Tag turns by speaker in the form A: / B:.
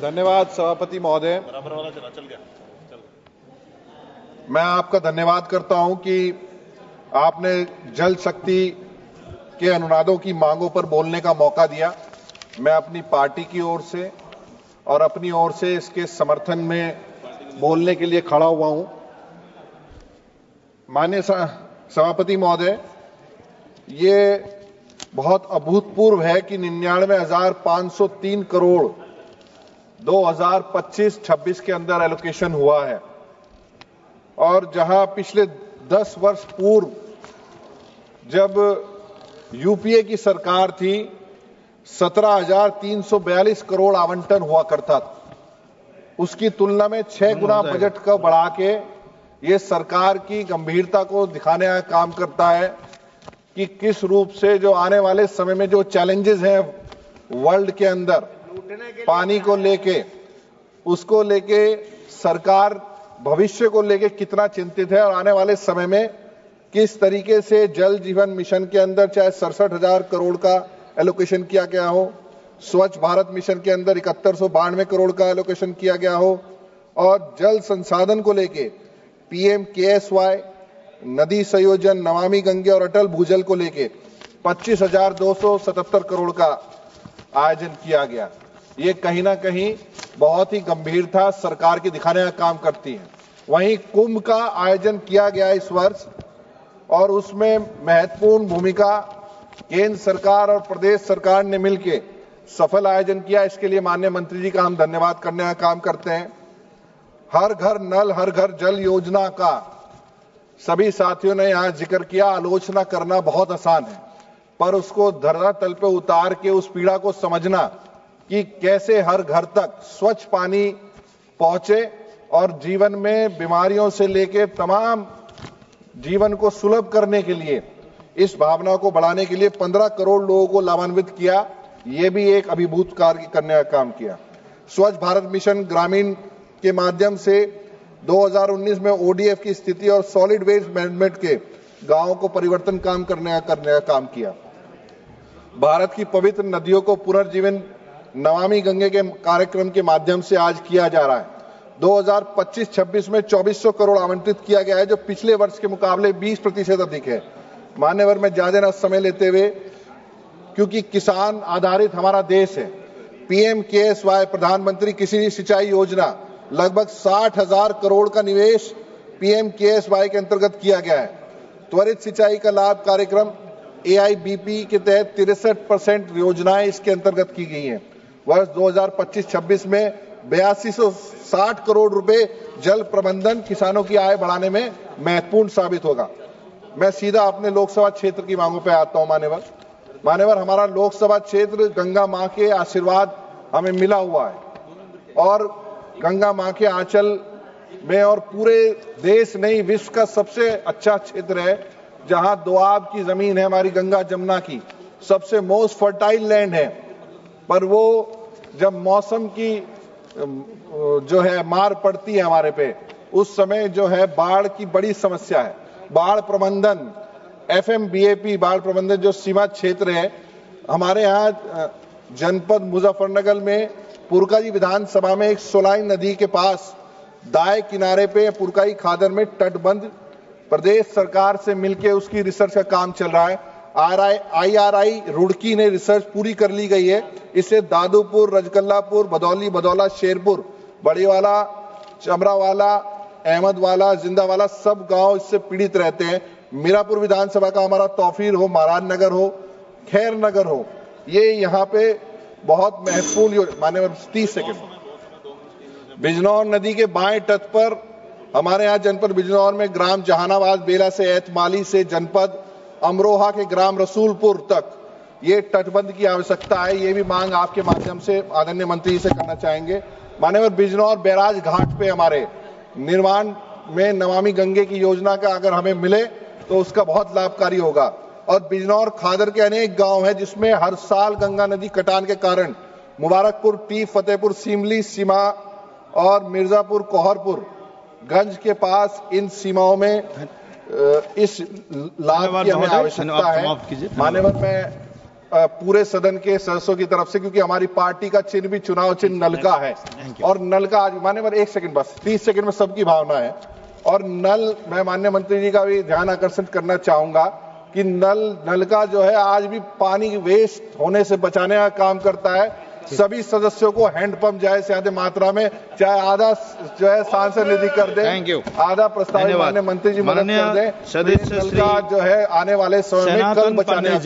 A: धन्यवाद सभापति महोदय। मैं आपका धन्यवाद करता हूं कि आपने जल शक्ति के अनुदानों की मांगों पर बोलने का मौका दिया। मैं अपनी पार्टी की ओर से और अपनी ओर से इसके समर्थन में बोलने के लिए खड़ा हुआ हूं। माननीय सभापति महोदय, ये बहुत अभूतपूर्व है कि 99,503 करोड़ 2025-26 के अंदर एलोकेशन हुआ है, और जहां पिछले 10 वर्ष पूर्व जब यूपीए की सरकार थी 17,342 करोड़ आवंटन हुआ करता था, उसकी तुलना में 6 गुना बजट को बढ़ा के ये सरकार की गंभीरता को दिखाने का काम करता है कि किस रूप से जो आने वाले समय में जो चैलेंजेस हैं वर्ल्ड के अंदर पानी को लेके, उसको लेके सरकार भविष्य को लेके कितना चिंतित है, और आने वाले समय में किस तरीके से जल जीवन मिशन के अंदर चाहे 67,000 करोड़ का एलोकेशन किया गया हो, स्वच्छ भारत मिशन के अंदर 7192 करोड़ का एलोकेशन किया गया हो, और जल संसाधन को लेके PMKSY, नदी संयोजन, नमामि गंगे और अटल भूजल को लेके 25,277 करोड़ का आयोजन किया गया। ये कहीं ना कहीं बहुत ही गंभीरता सरकार की दिखाने का काम करती है। वहीं कुंभ का आयोजन किया गया इस वर्ष, और उसमें महत्वपूर्ण भूमिका केंद्र सरकार और प्रदेश सरकार ने मिलकर सफल आयोजन किया। इसके लिए माननीय मंत्री जी का हम धन्यवाद करने का काम करते हैं। हर घर नल हर घर जल योजना का सभी साथियों ने यहां जिक्र किया। आलोचना करना बहुत आसान है, पर उसको धरातल पे उतार के उस पीड़ा को समझना कि कैसे हर घर तक स्वच्छ पानी पहुंचे और जीवन में बीमारियों से लेकर तमाम जीवन को सुलभ करने के लिए इस भावना को बढ़ाने के लिए 15 करोड़ लोगों को लाभान्वित किया। ये भी एक अभिभूत कार्य करने का काम किया। स्वच्छ भारत मिशन ग्रामीण के माध्यम से 2019 में ODF की स्थिति और सॉलिड वेस्ट मैनेजमेंट के गांवों को परिवर्तन करने का काम किया। भारत की पवित्र नदियों को पुनर्जीवन नमामि गंगे के कार्यक्रम के माध्यम से आज किया जा रहा है। 2025-26 में 2400 करोड़ आवंटित किया गया है, जो पिछले वर्ष के मुकाबले 20% अधिक है। मान्यवर, में ज्यादा न समय लेते हुए, क्योंकि किसान आधारित हमारा देश है, PMKSY प्रधानमंत्री कृषि सिंचाई योजना लगभग 60,000 करोड़ का निवेश PMKSY के अंतर्गत किया गया है। त्वरित सिंचाई का लाभ कार्यक्रम AIBP के तहत 63% योजनाएं इसके अंतर्गत की गई हैं। वर्ष 2025-26 में 8260 करोड़ रुपए जल प्रबंधन किसानों की आय बढ़ाने में महत्वपूर्ण साबित होगा। मैं सीधा अपने लोकसभा क्षेत्र की मांगों पर आता हूं। मान्यवर, हमारा लोकसभा क्षेत्र गंगा मां के आशीर्वाद हमें मिला हुआ है, और गंगा मां के आंचल में और पूरे देश नहीं विश्व का सबसे अच्छा क्षेत्र है, जहां दोआब की जमीन है हमारी गंगा जमुना की, सबसे मोस्ट फर्टाइल लैंड है। पर वो जब मौसम की जो है मार पड़ती है हमारे पे, उस समय जो है बाढ़ की बड़ी समस्या है। बाढ़ प्रबंधन FMBAP बाढ़ प्रबंधन जो सीमा क्षेत्र है हमारे यहाँ जनपद मुजफ्फरनगर में पुरकाई विधानसभा में एक सोलाई नदी के पास दाएं किनारे पे पुरकाई खादर में तटबंध प्रदेश सरकार से मिलकर उसकी रिसर्च का काम चल रहा है। IRI रुड़की ने रिसर्च पूरी कर ली गई है। इससे दादूपुर, रजकल्लापुर, भदौली, बदौला, शेरपुर, बड़ीवाला, चमरावाला, अहमदवाला, जिंदावाला सब गांव इससे पीड़ित रहते हैं। मीरापुर विधानसभा का हमारा तौफीर हो, महाराज नगर हो, खैर नगर हो, ये यहाँ पे बहुत महत्वपूर्ण माने 30 सेकंड। बिजनौर नदी के बाएं तट पर हमारे यहाँ जनपद बिजनौर में ग्राम जहानाबाद बेला से एतमाली से जनपद अमरोहा के ग्राम रसूलपुर तक ये तटबंध की आवश्यकता है। ये भी मांग आपके माध्यम से आदरणीय मंत्री से करना चाहेंगे। माननीय बिजनौर बैराज घाट पे हमारे निर्माण में नमामि गंगे की योजना का अगर हमें मिले तो उसका बहुत लाभकारी होगा। और बिजनौर खादर के अनेक गांव हैं जिसमें हर साल गंगा नदी कटान के कारण मुबारकपुर, टी, फतेहपुर, सीमली सीमा और मिर्जापुर, कोहरपुर गंज के पास इन सीमाओं में इस लाभ की हमें आवश्यकता है। मान्यवर, मैं पूरे सदन के सदस्यों की तरफ से, क्योंकि हमारी पार्टी का चिन्ह भी चुनाव चिन्ह नल का है और नल का आज मान्यवर 1 सेकंड बस 30 सेकंड में सबकी भावना है और नल, मैं माननीय मंत्री जी का भी ध्यान आकर्षित करना चाहूंगा कि नल का जो है आज भी पानी वेस्ट होने से बचाने का काम करता है। सभी सदस्यों को हैंडपंप ज्यादा से ज्यादा मात्रा में, चाहे आधा जो है सांसद निधि कर दे, आधा प्रस्तावित माननीय मंत्री जी मदद कर दे, नल का जो है आने वाले समय में कल बचाने